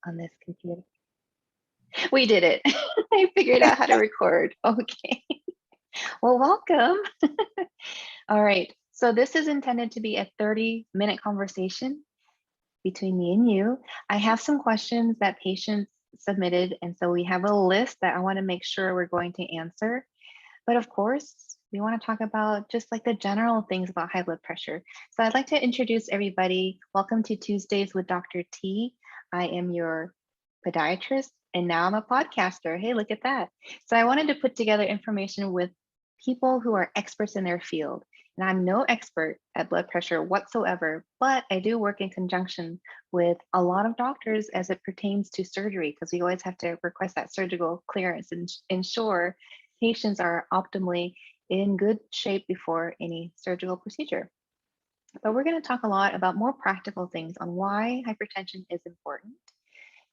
on this computer. We did it. I figured out how to record. Okay. Well, welcome. All right. So this is intended to be a 30-minute conversation between me and you. I have some questions that patients submitted, and so we have a list that I want to make sure we're going to answer. But of course, we want to talk about just like the general things about high blood pressure. So I'd like to introduce everybody. Welcome to Tuesdays with Dr. T. I am your podiatrist, and now I'm a podcaster. Hey, look at that. So I wanted to put together information with people who are experts in their field. And I'm no expert at blood pressure whatsoever, but I do work in conjunction with a lot of doctors as it pertains to surgery, because we always have to request that surgical clearance and ensure patients are optimally in good shape before any surgical procedure. But we're going to talk a lot about more practical things on why hypertension is important.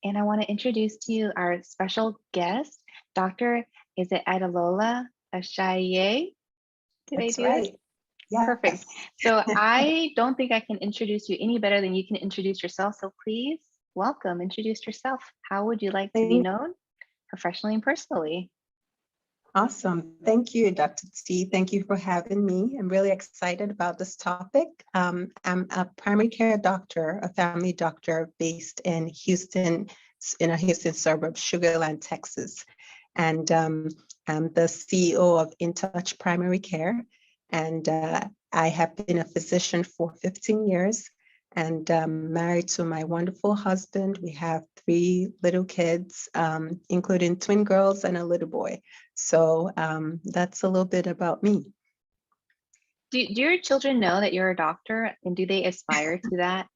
And I want to introduce to you our special guest, Dr. Is it Adelola Ashaye? Did I That's do it? right. Yes. Perfect. So I don't think I can introduce you any better than you can introduce yourself. So please welcome, introduce yourself. How would you like to be known professionally and personally? Awesome. Thank you, Dr. T. Thank you for having me. I'm really excited about this topic. I'm a primary care doctor, a family doctor based in Houston, in a Houston suburb, Sugar Land, Texas. And I'm the CEO of In Touch Primary Care. And I have been a physician for 15 years and married to my wonderful husband. We have 3 little kids, including twin girls and a little boy. So that's a little bit about me. Do your children know that you're a doctor, and do they aspire to that?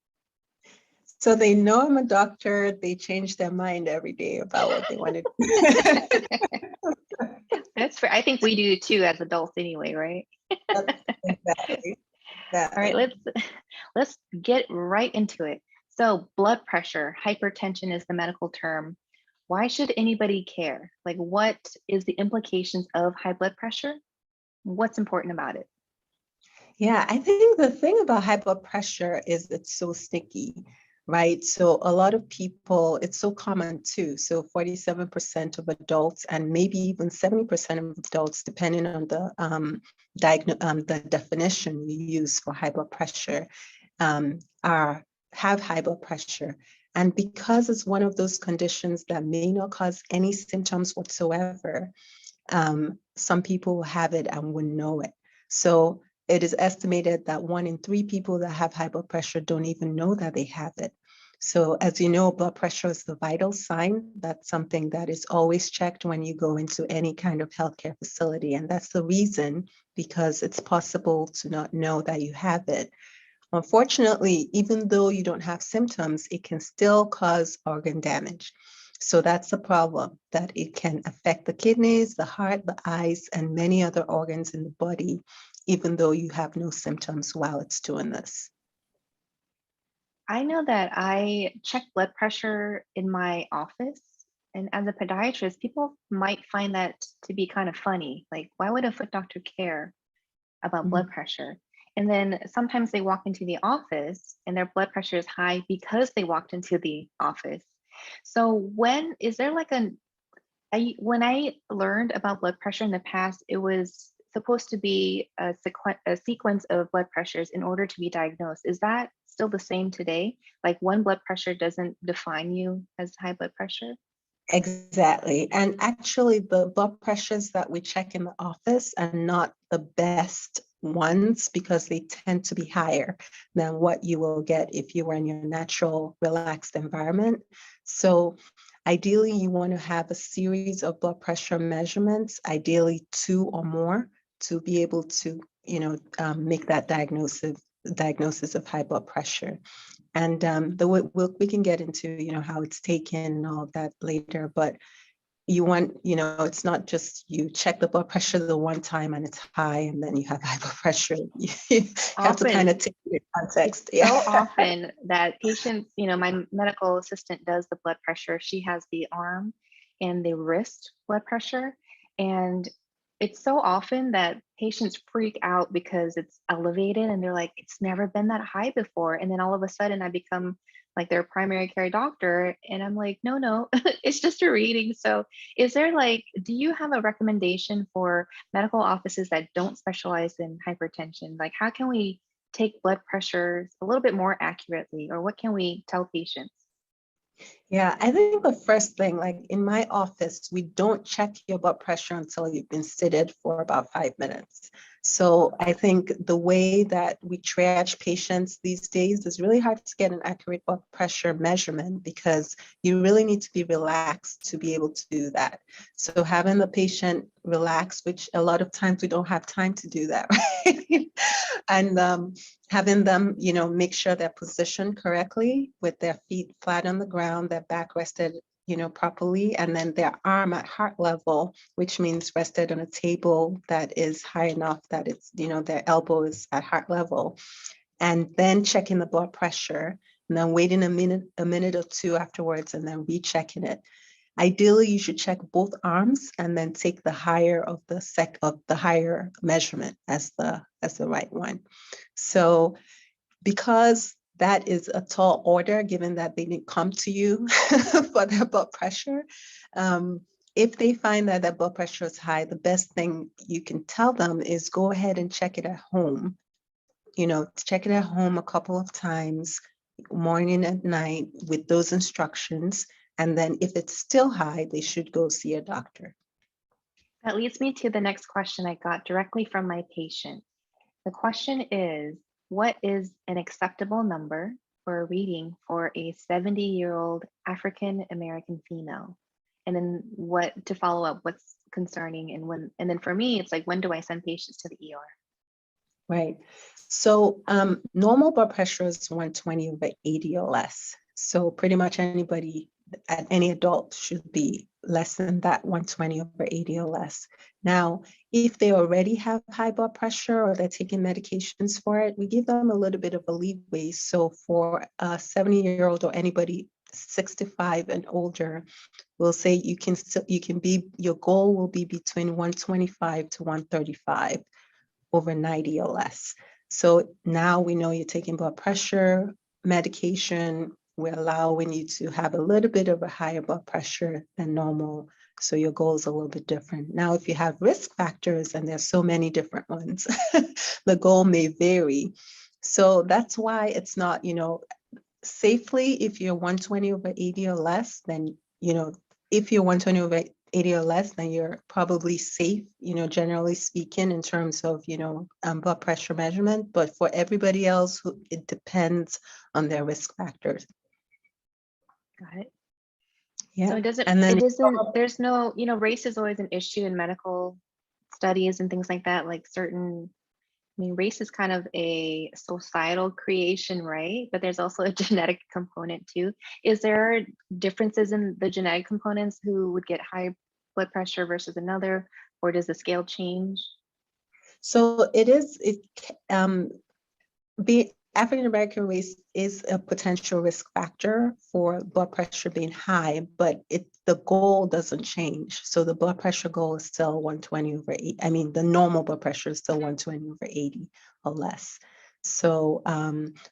So they know I'm a doctor. They change their mind every day about what they want to do. That's fair. I think we do too as adults anyway, right? Exactly. All right, let's get right into it. So blood pressure, hypertension is the medical term. Why should anybody care? Like, what is the implications of high blood pressure? What's important about it? Yeah, I think the thing about high blood pressure is it's so sticky, right? So a lot of people, it's so common too. So 47% of adults and maybe even 70% of adults, depending on the definition you use for high blood pressure, have high blood pressure. And because it's one of those conditions that may not cause any symptoms whatsoever, some people will have it and wouldn't know it. So it is estimated that 1 in 3 people that have high blood pressure don't even know that they have it. So as you know, blood pressure is the vital sign. That's something that is always checked when you go into any kind of healthcare facility. And that's the reason, because it's possible to not know that you have it. Unfortunately, even though you don't have symptoms, it can still cause organ damage. So that's the problem, that it can affect the kidneys, the heart, the eyes, and many other organs in the body, even though you have no symptoms while it's doing this. I know that I check blood pressure in my office, and as a podiatrist, people might find that to be kind of funny. Like, why would a foot doctor care about blood pressure? And then sometimes they walk into the office and their blood pressure is high because they walked into the office. So when is there like when I learned about blood pressure in the past, it was supposed to be a sequence of blood pressures in order to be diagnosed. Is that still the same today? Like one blood pressure doesn't define you as high blood pressure? Exactly. And actually, the blood pressures that we check in the office are not the best ones because they tend to be higher than what you will get if you were in your natural, relaxed environment. So ideally, you want to have a series of blood pressure measurements, ideally 2 or more, to be able to, make that diagnosis of high blood pressure. And we can get into, how it's taken and all of that later, but you want, it's not just you check the blood pressure the one time and it's high and then you have high blood pressure. You have to kind of take it in context. It's so often that patients, my medical assistant does the blood pressure. She has the arm and the wrist blood pressure. And it's so often that patients freak out because it's elevated and they're like, it's never been that high before. And then all of a sudden I become like their primary care doctor. And I'm like, no, no, it's just a reading. So is there like, do you have a recommendation for medical offices that don't specialize in hypertension? Like, how can we take blood pressures a little bit more accurately, or what can we tell patients? Yeah, I think the first thing, like in my office, we don't check your blood pressure until you've been seated for about 5 minutes. So I think the way that we triage patients these days is really hard to get an accurate blood pressure measurement because you really need to be relaxed to be able to do that. So having the patient relax, which a lot of times we don't have time to do that, right? And having them, make sure they're positioned correctly with their feet flat on the ground, their back rested, properly, and then their arm at heart level, which means rested on a table that is high enough that it's, their elbow is at heart level, and then checking the blood pressure, and then waiting a minute or two afterwards, and then rechecking it. Ideally, you should check both arms and then take the higher of the higher measurement as the right one. So because that is a tall order, given that they didn't come to you for their blood pressure, if they find that their blood pressure is high, the best thing you can tell them is go ahead and check it at home. Check it at home a couple of times, morning and night, with those instructions. And then if it's still high, they should go see a doctor. That leads me to the next question I got directly from my patient. The question is, what is an acceptable number for a reading for a 70-year-old African American female? And then what to follow up, what's concerning, and when, and then for me, it's like, when do I send patients to the ER? Right. So normal blood pressure is 120 over 80 or less. So pretty much anybody, any adult should be less than that, 120 over 80 or less. Now, if they already have high blood pressure or they're taking medications for it, we give them a little bit of a leeway. So for a 70-year-old or anybody 65 and older, we'll say your goal will be between 125 to 135 over 90 or less. So now we know you're taking blood pressure medication. We're allowing you to have a little bit of a higher blood pressure than normal. So your goal is a little bit different. Now, if you have risk factors, and there's so many different ones, the goal may vary. So that's why it's not, safely, if you're 120 over 80 or less, then, if you're 120 over 80 or less, then you're probably safe, generally speaking, in terms of, blood pressure measurement. But for everybody else, it depends on their risk factors. Got it. Yeah. So it doesn't, And then there's no, race is always an issue in medical studies and things like that, like certain, I mean, race is kind of a societal creation, right? But there's also a genetic component too. Is there differences in the genetic components who would get high blood pressure versus another, or does the scale change? so be African American race is a potential risk factor for blood pressure being high, but the goal doesn't change. So the blood pressure goal is still 120 over 80. I mean, the normal blood pressure is still 120 over 80 or less. So,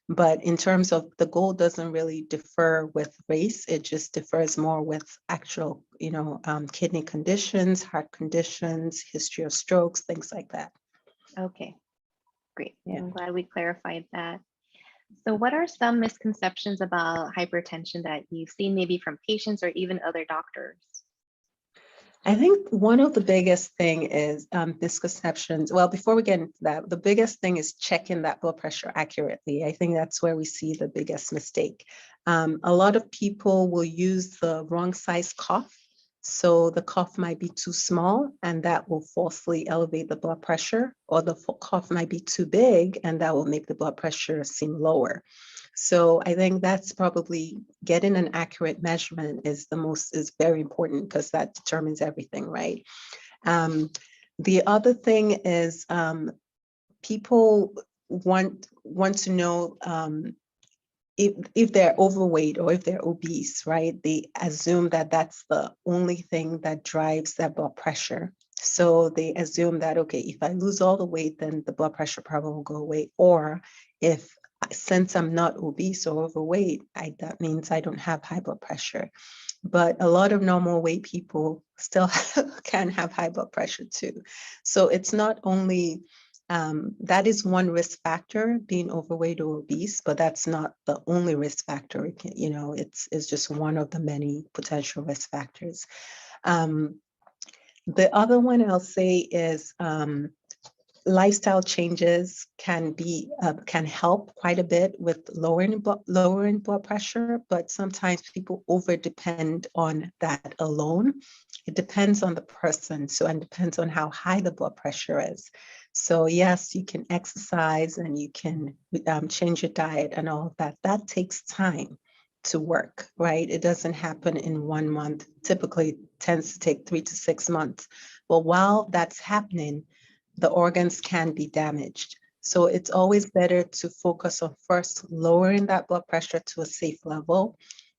but in terms of the goal doesn't really differ with race, it just differs more with actual, kidney conditions, heart conditions, history of strokes, things like that. Okay, great. Yeah. I'm glad we clarified that. So what are some misconceptions about hypertension that you've seen maybe from patients or even other doctors? I think one of the biggest thing is misconceptions. Well, before we get into that, the biggest thing is checking that blood pressure accurately. I think that's where we see the biggest mistake. A lot of people will use the wrong size cuff. So the cuff might be too small, and that will falsely elevate the blood pressure, or the cuff might be too big, and that will make the blood pressure seem lower. So I think that's probably getting an accurate measurement is very important, because that determines everything, right? The other thing is people want to know if they're overweight or if they're obese, right? They assume that that's the only thing that drives their blood pressure. So they assume that, okay, if I lose all the weight, then the blood pressure problem will go away. Or if since I'm not obese or overweight, that means I don't have high blood pressure. But a lot of normal weight people still can have high blood pressure too. So it's not only that is one risk factor, being overweight or obese, but that's not the only risk factor. It's just one of the many potential risk factors. The other one I'll say is lifestyle changes can help quite a bit with lowering blood pressure, but sometimes people over depend on that alone. It depends on the person, and depends on how high the blood pressure is. So yes, you can exercise and you can change your diet and all of that. That takes time to work, right? It doesn't happen in 1 month. Typically tends to take 3 to 6 months. But while that's happening, the organs can be damaged. So it's always better to focus on first lowering that blood pressure to a safe level.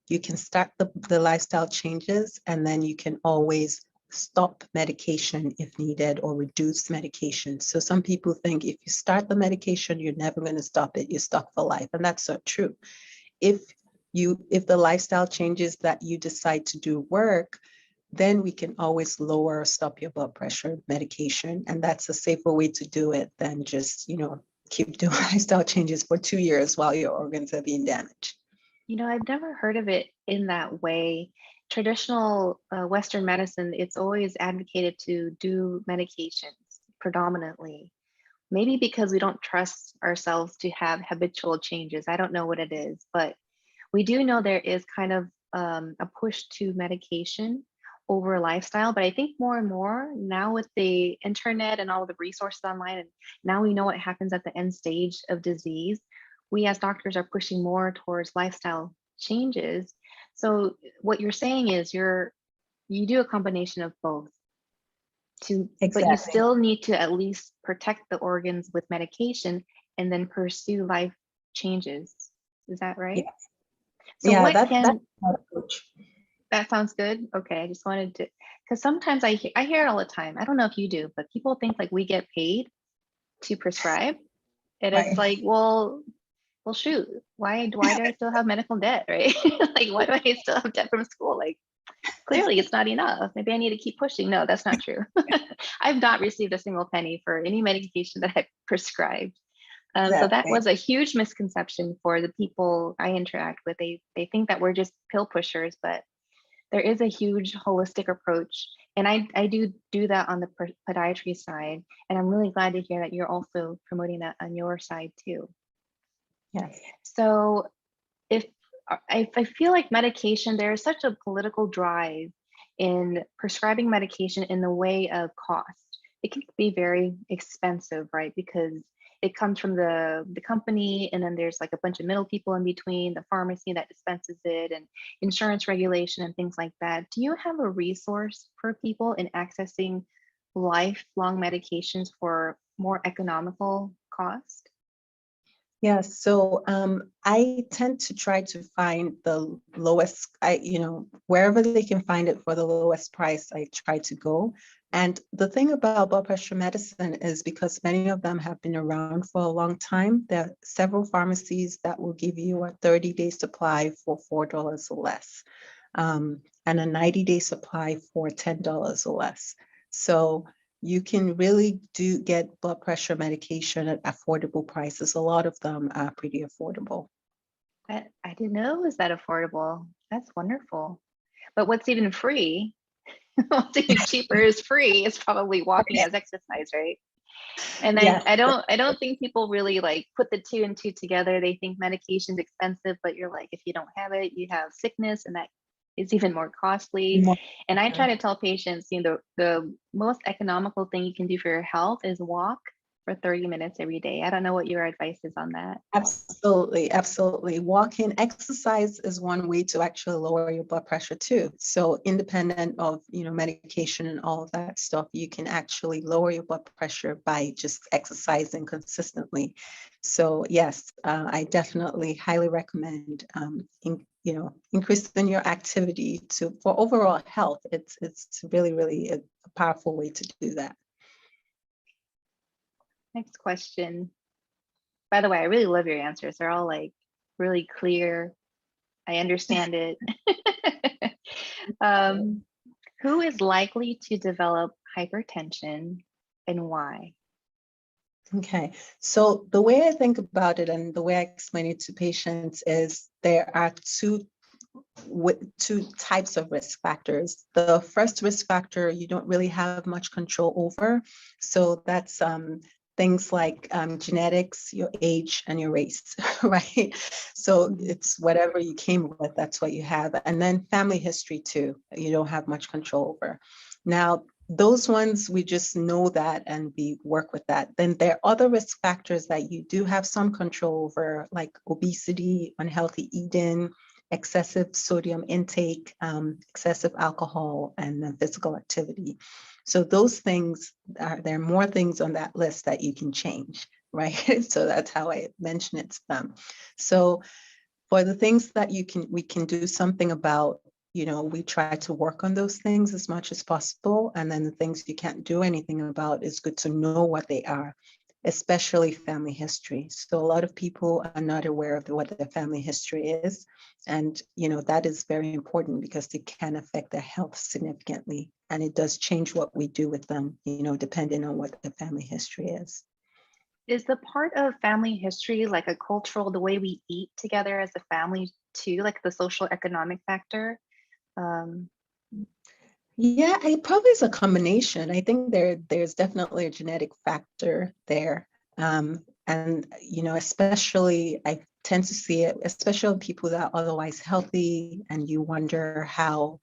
You can start the lifestyle changes, and then you can always stop medication if needed or reduce medication. So some people think if you start the medication, you're never going to stop it. You're stuck for life. And that's not true. If the lifestyle changes that you decide to do work, then we can always lower or stop your blood pressure medication. And that's a safer way to do it than just, keep doing lifestyle changes for 2 years while your organs are being damaged. I've never heard of it in that way. Traditional Western medicine, it's always advocated to do medications predominantly. Maybe because we don't trust ourselves to have habitual changes. I don't know what it is, but we do know there is kind of a push to medication over lifestyle. But I think more and more now with the internet and all of the resources online, and now we know what happens at the end stage of disease, we as doctors are pushing more towards lifestyle changes. So what you're saying is you do a combination of both but you Exactly. still need to at least protect the organs with medication and then pursue life changes. Is that right? Yeah. So Yeah, what that's can my approach. that sounds good? Okay, I just wanted to, because sometimes I hear it all the time. I don't know if you do, but people think like we get paid to prescribe, and it's Right. like, well, shoot, why do I still have medical debt, right? Like, why do I still have debt from school? Like, clearly it's not enough. Maybe I need to keep pushing. No, that's not true. I've not received a single penny for any medication that I've prescribed. So that Exactly. was a huge misconception for the people I interact with. They think that we're just pill pushers, but there is a huge holistic approach. And I do that on the podiatry side. And I'm really glad to hear that you're also promoting that on your side too. Yes. So if I feel like medication, there is such a political drive in prescribing medication in the way of cost. It can be very expensive, right? Because it comes from the company, and then there's like a bunch of middle people in between, the pharmacy that dispenses it, and insurance regulation and things like that. Do you have a resource for people in accessing lifelong medications for more economical cost? Yes, so I tend to try to find the lowest, wherever they can find it for the lowest price, I try to go. And the thing about blood pressure medicine is because many of them have been around for a long time, there are several pharmacies that will give you a 30-day supply for $4 or less, and a 90-day supply for $10 or less. So you can really get blood pressure medication at affordable prices. A lot of them are pretty affordable. I didn't know it was that affordable. That's wonderful. But what's even free, what's even cheaper is free. It's probably walking as exercise, right? And I, Yes, I don't I don't think people really like put the two and two together. They think medication's expensive, but you're like, if you don't have it, you have sickness, and that is even more costly. And I try to tell patients, the most economical thing you can do for your health is walk for 30 minutes every day. I don't know what your advice is on that. absolutely, absolutely. Walking exercise is one way to actually lower your blood pressure too. So independent of, medication and all of that stuff, you can actually lower your blood pressure by just exercising consistently. So yes, I definitely highly recommend increasing your activity for overall health. It's really, really a powerful way to do that. Next question. By the way, I really love your answers. They're all like really clear. I understand it. um, who is likely to develop hypertension and why? Okay, so the way I think about it and the way I explain it to patients is there are two types of risk factors. The first risk factor you don't really have much control over. So that's things like genetics, your age, and your race, right? So it's whatever you came with, that's what you have. And then family history too, you don't have much control over. Now, those ones, we just know that and we work with that. Then there are other risk factors that you do have some control over, like obesity, unhealthy eating, excessive sodium intake, excessive alcohol, and then physical activity. So those things, there are more things on that list that you can change, right? So that's how I mention it to them. So for the things that we can do something about, we try to work on those things as much as possible. And then the things you can't do anything about, is good to know what they are, especially family history. So a lot of people are not aware of what their family history is. And, that is very important because it can affect their health significantly. And it does change what we do with them, depending on what the family history is. Is the part of family history like a cultural, the way we eat together as a family too, like the social economic factor? Um, Yeah, it probably is a combination. I think there's definitely a genetic factor there. And especially I tend to see it, especially in people that are otherwise healthy, and you wonder how,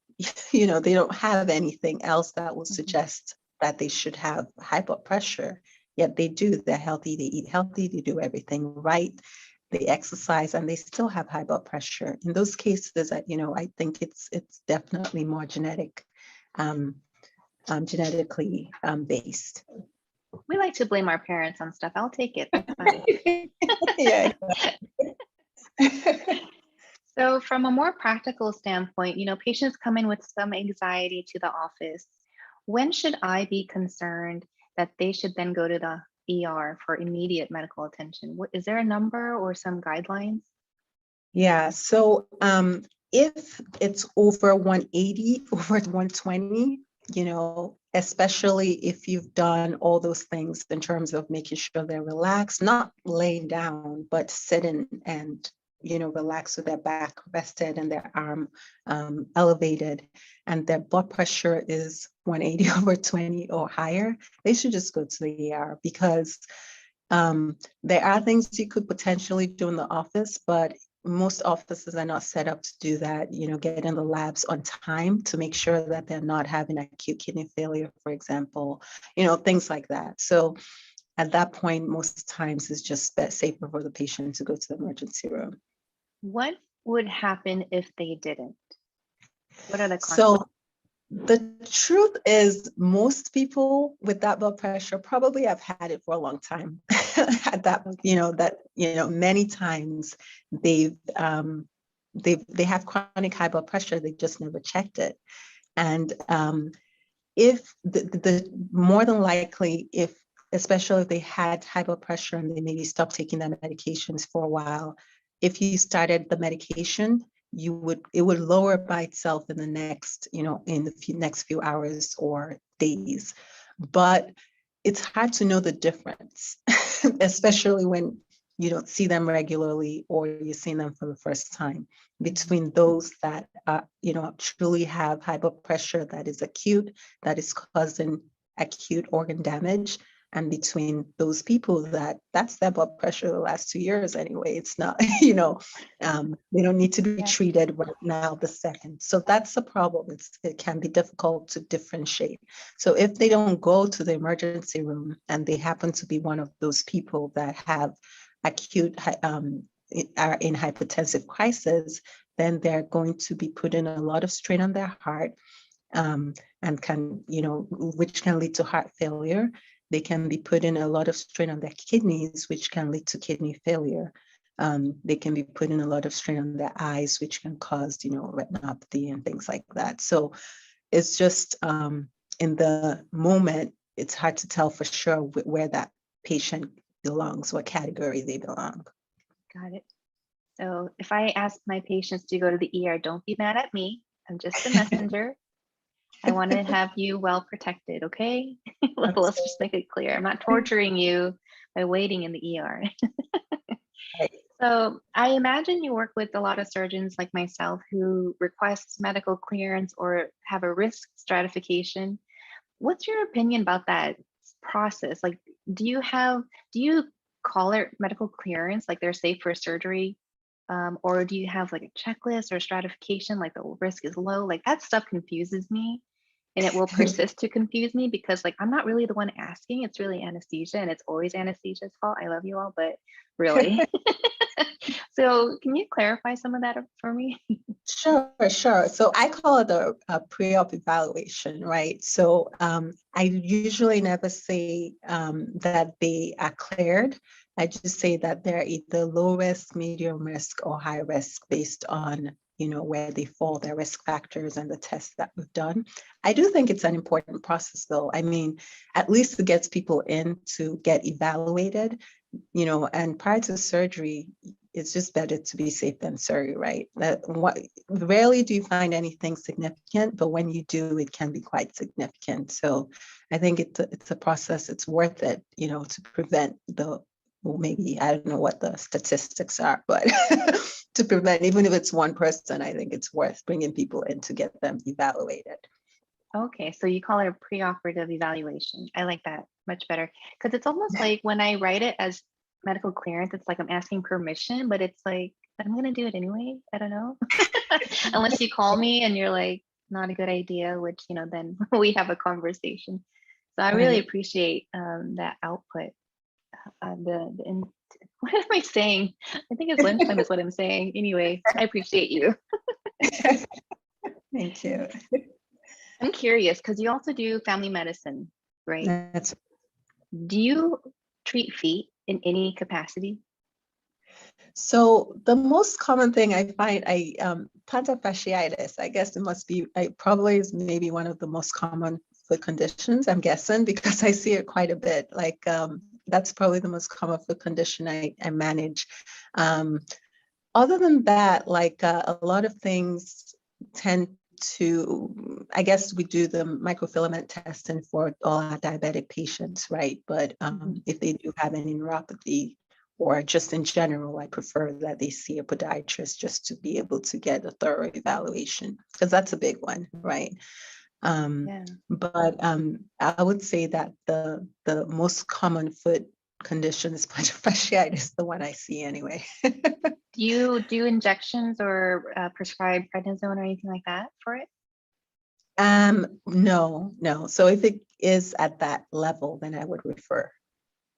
they don't have anything else that will mhm. suggest that they should have high blood pressure. Yet they do. They're healthy, they eat healthy, they do everything right, they exercise, and they still have high blood pressure. In those cases, I think it's definitely more um, genetically based. We like to blame our parents on stuff. I'll take it. That's fine. Yeah. So, from a more practical standpoint, patients come in with some anxiety to the office. When should I be concerned that they should then go to the ER for immediate medical attention? Is there a number or some guidelines? Yeah. So if it's over 180, over 120, especially if you've done all those things in terms of making sure they're relaxed, not laying down, but sitting and relax with their back rested and their arm elevated, and their blood pressure is 180 over 20 or higher, they should just go to the ER, because there are things you could potentially do in the office, but most offices are not set up to do that, get in the labs on time to make sure that they're not having acute kidney failure, for example, things like that. So at that point, most times it's just safer for the patient to go to the emergency room. What would happen if they didn't? What are the consequences? So the truth is, most people with that blood pressure probably have had it for a long time. At that, many times they've they have chronic high blood pressure. They just never checked it. And if the more than likely, if especially if they had high blood pressure and they maybe stopped taking their medications for a while, if you started the medication, it would lower by itself in the next, in the next few hours or days. But it's hard to know the difference, especially when you don't see them regularly or you're seeing them for the first time, between those that truly have high blood pressure that is acute, that is causing acute organ damage, and between those people that's their blood pressure the last 2 years anyway. It's not, they don't need to be Yeah. treated right now the second. So that's the problem. It can be difficult to differentiate. So if they don't go to the emergency room and they happen to be one of those people that have acute are in hypertensive crisis, then they're going to be putting a lot of strain on their heart, and can, which can lead to heart failure. They can be putting a lot of strain on their kidneys, which can lead to kidney failure. They can be putting a lot of strain on their eyes, which can cause, retinopathy and things like that. So it's just in the moment, it's hard to tell for sure where that patient belongs, what category they belong. Got it. So if I ask my patients to go to the ER, don't be mad at me. I'm just the messenger. I want to have you well protected, okay? Let's just make it clear. I'm not torturing you by waiting in the ER. Right. So I imagine you work with a lot of surgeons like myself who request medical clearance or have a risk stratification. What's your opinion about that process? Like, do you call it medical clearance, like they're safe for surgery? Or do you have like a checklist or stratification, like the risk is low? Like that stuff confuses me and it will persist to confuse me because like I'm not really the one asking. It's really anesthesia and it's always anesthesia's fault. I love you all, but really. So can you clarify some of that for me? Sure, sure. So I call it a pre-op evaluation, right? So I usually never say that they are cleared. I just say that they're either low risk, medium risk, or high risk based on, where they fall, their risk factors and the tests that we've done. I do think it's an important process though. I mean, at least it gets people in to get evaluated, and prior to surgery, it's just better to be safe than sorry, right? Rarely do you find anything significant, but when you do, it can be quite significant. So I think it's a process. It's worth it, to prevent maybe I don't know what the statistics are, but to prevent, even if it's one person, I think it's worth bringing people in to get them evaluated. Okay, so you call it a preoperative evaluation. I like that much better because it's almost like when I write it as medical clearance, it's like I'm asking permission, but it's like I'm gonna do it anyway. I don't know. Unless you call me and you're like, not a good idea, which then we have a conversation. So I really Right. appreciate that output. What am I saying? I think it's lunchtime is what I'm saying. Anyway, I appreciate you. Thank you. I'm curious because you also do family medicine, right? That's Do you treat feet in any capacity? So the most common thing I find, plantar fasciitis, I guess it must be, I probably is maybe one of the most common foot conditions, I'm guessing, because I see it quite a bit. Like that's probably the most common foot condition I manage. Um, Other than that, like a lot of things tend to, I guess we do the microfilament testing for all our diabetic patients, right? But Mhm. if they do have any neuropathy or just in general, I prefer that they see a podiatrist just to be able to get a thorough evaluation because that's a big one, right? Yeah. But I would say that the most common foot condition is plantar fasciitis, the one I see anyway. Do you do injections or prescribe prednisone or anything like that for it? No, no. So if it is at that level, then I would refer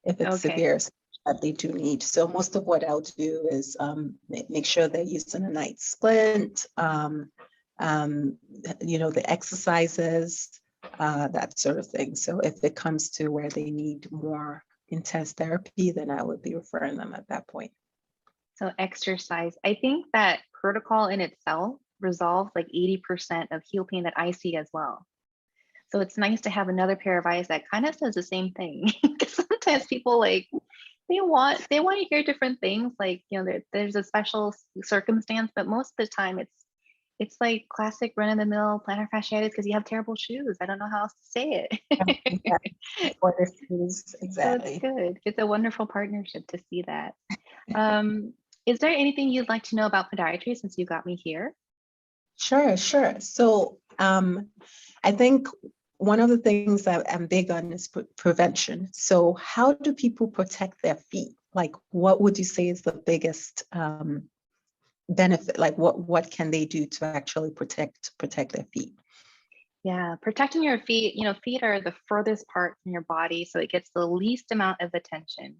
if it's Okay. severe that they do need. So most of what I'll do is make sure they're using a night splint, um, the exercises, that sort of thing. So if it comes to where they need more intense therapy, then I would be referring them at that point. So exercise. I think that protocol in itself resolves like 80% of heel pain that I see as well. So it's nice to have another pair of eyes that kind of says the same thing. Because sometimes people like they want to hear different things. Like there's a special circumstance, but most of the time it's like classic run of the mill plantar fasciitis because you have terrible shoes. I don't know how else to say Yeah, it. what it is So it's exactly. good. It's a wonderful partnership to see that. Um, is there anything you'd like to know about podiatry since you got me here? Sure, sure. So I think one of the things that I'm big on is prevention. So how do people protect their feet? Like, what would you say is the biggest benefit? Like, what can they do to actually protect their feet? Yeah, protecting your feet, feet are the furthest part from your body, so it gets the least amount of attention.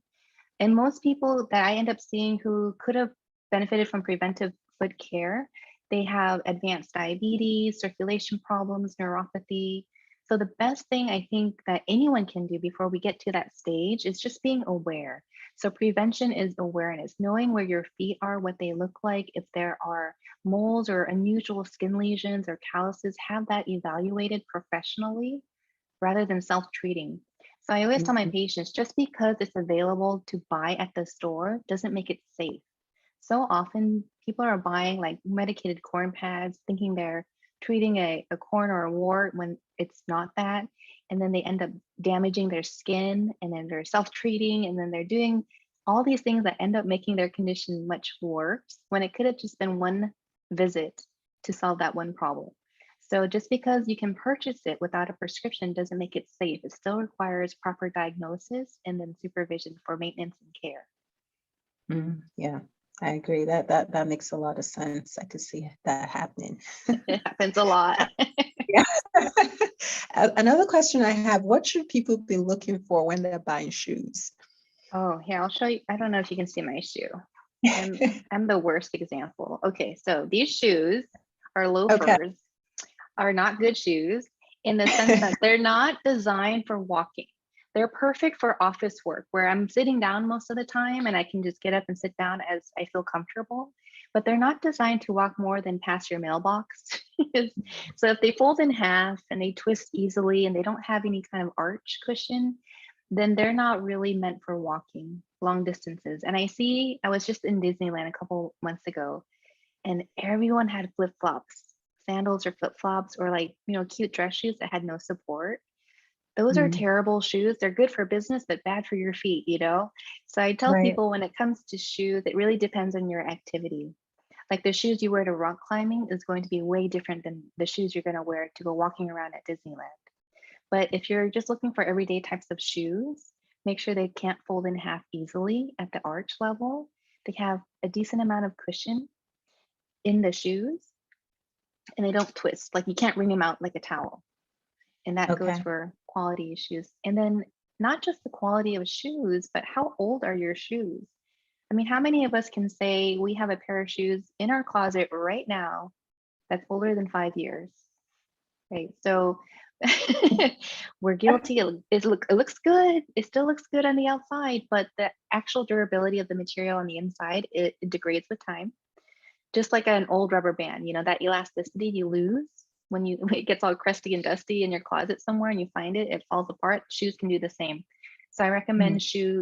And most people that I end up seeing who could have benefited from preventive foot care, they have advanced diabetes, circulation problems, neuropathy. So the best thing I think that anyone can do before we get to that stage is just being aware. So prevention is awareness, knowing where your feet are, what they look like, if there are moles or unusual skin lesions or calluses, have that evaluated professionally rather than self-treating. So I always tell my Mhm. patients, just because it's available to buy at the store doesn't make it safe. So often people are buying like medicated corn pads, thinking they're treating a corn or a wart when it's not that. And then they end up damaging their skin, and then they're self-treating, and then they're doing all these things that end up making their condition much worse when it could have just been one visit to solve that one problem. So just because you can purchase it without a prescription doesn't make it safe. It still requires proper diagnosis and then supervision for maintenance and care. Yeah, I agree. That makes a lot of sense. I could see that happening. It happens a lot. Yeah. Another question I have, what should people be looking for when they're buying shoes? Oh, here, I'll show you. I don't know if you can see my shoe. I'm I'm the worst example. Okay, so these shoes are Okay. loafers, are not good shoes in the sense that they're not designed for walking. They're perfect for office work where I'm sitting down most of the time and I can just get up and sit down as I feel comfortable. But they're not designed to walk more than past your mailbox. So if they fold in half and they twist easily and they don't have any kind of arch cushion, then they're not really meant for walking long distances. And I was just in Disneyland a couple months ago, and everyone had flip flops, sandals or flip flops, or like, cute dress shoes that had no support. Those are Mm, terrible shoes. They're good for business, but bad for your feet. So I tell right. people when it comes to shoes, it really depends on your activity. Like the shoes you wear to rock climbing is going to be way different than the shoes you're going to wear to go walking around at Disneyland. But if you're just looking for everyday types of shoes, make sure they can't fold in half easily at the arch level. They have a decent amount of cushion in the shoes, and they don't twist. Like you can't wring them out like a towel. And that goes Okay. for quality issues. And then not just the quality of shoes, but how old are your shoes? I mean, how many of us can say we have a pair of shoes in our closet right now that's older than 5 years? Right. So we're guilty. It looks good. It still looks good on the outside, but the actual durability of the material on the inside, it degrades with time. Just like an old rubber band, that elasticity you lose when when it gets all crusty and dusty in your closet somewhere and you find it, it falls apart. Shoes can do the same. So I Mm. recommend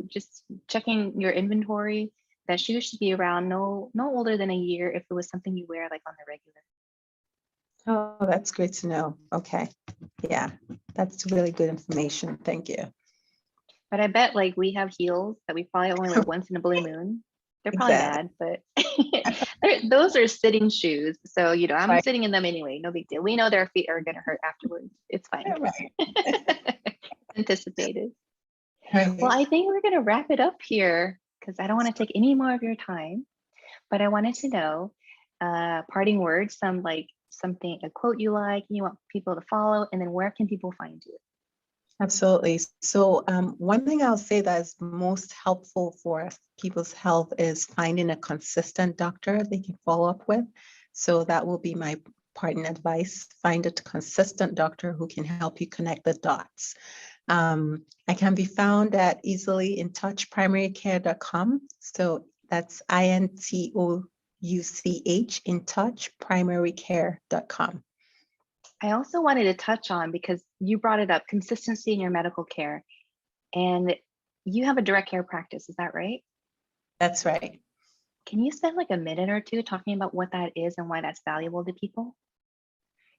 just checking your inventory. That shoes should be around no older than a year if it was something you wear like on the regular. Oh, that's great to know. Okay. Yeah, that's really good information. Thank you. But I bet like we have heels that we probably only wear once in a blue moon. They're probably Exactly. bad, but those are sitting shoes. So, I'm Right. sitting in them anyway. No big deal. We know their feet are going to hurt afterwards. It's fine. Right. Anticipated. Well, Right. I think we're going to wrap it up here because I don't want to take any more of your time. But I wanted to know parting words, some like something, a quote you want people to follow, and then where can people find you? Absolutely. So, one thing I'll say that is most helpful for people's health is finding a consistent doctor they can follow up with. So, that will be my parting advice. Find a consistent doctor who can help you connect the dots. I can be found at easily-in-touch-primarycare.com. So, that's INTOUCH, in touch, primarycare.com. I also wanted to touch on, because you brought it up, consistency in your medical care. And you have a direct care practice, is that right? That's right. Can you spend like a minute or two talking about what that is and why that's valuable to people?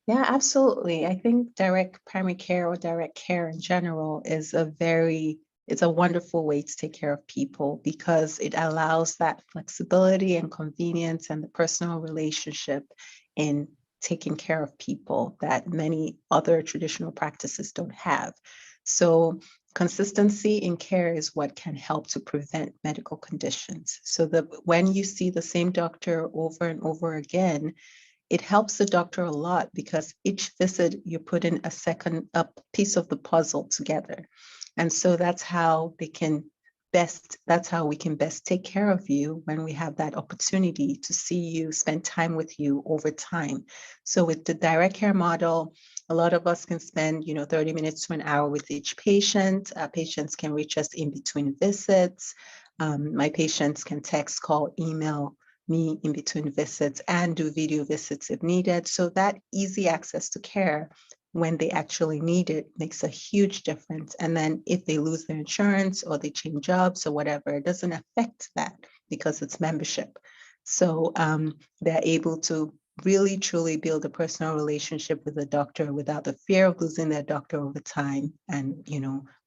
Yeah, absolutely. I think direct primary care or direct care in general is it's a wonderful way to take care of people because it allows that flexibility and convenience and the personal relationship in taking care of people that many other traditional practices don't have. So consistency in care is what can help to prevent medical conditions. So that when you see the same doctor over and over again, it helps the doctor a lot because each visit you put in a piece of the puzzle together. And so that's how we can best take care of you when we have that opportunity to see you, spend time with you over time. So with the direct care model, a lot of us can spend, 30 minutes to an hour with each patient. Patients can reach us in between visits. My patients can text, call, email me in between visits and do video visits if needed. So that easy access to care when they actually need it makes a huge difference. And then if they lose their insurance or they change jobs or whatever, it doesn't affect that because it's membership. So they're able to really truly build a personal relationship with the doctor without the fear of losing their doctor over time, and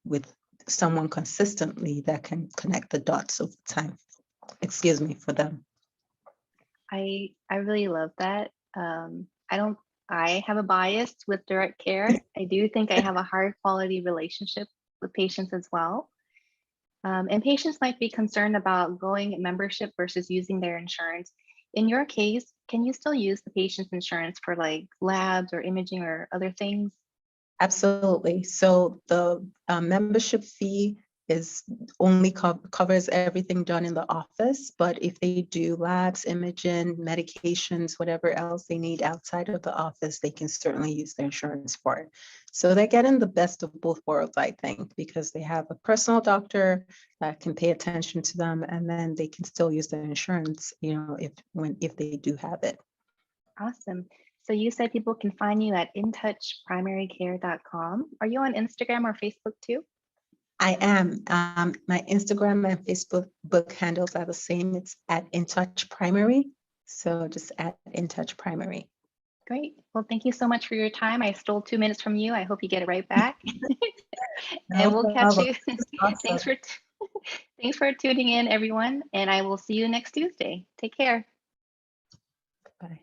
with someone consistently that can connect the dots over time, excuse me, for them. I really love that. I have a bias with direct care. I do think I have a higher quality relationship with patients as well. And patients might be concerned about going membership versus using their insurance. In your case, can you still use the patient's insurance for like labs or imaging or other things? Absolutely. So the membership fee is only covers everything done in the office, but if they do labs, imaging, medications, whatever else they need outside of the office, they can certainly use their insurance for it. So they're getting the best of both worlds, I think, because they have a personal doctor that can pay attention to them, and then they can still use their insurance, if they do have it. Awesome. So you said people can find you at intouchprimarycare.com. Are you on Instagram or Facebook too? I am. My Instagram and Facebook book handles are the same. It's at In Touch Primary. So just at In Touch Primary. Great. Well, thank you so much for your time. I stole 2 minutes from you. I hope you get it right back. And No we'll catch problem. you. Thanks Awesome. for thanks for tuning in, everyone. And I will see you next Tuesday. Take care. Bye.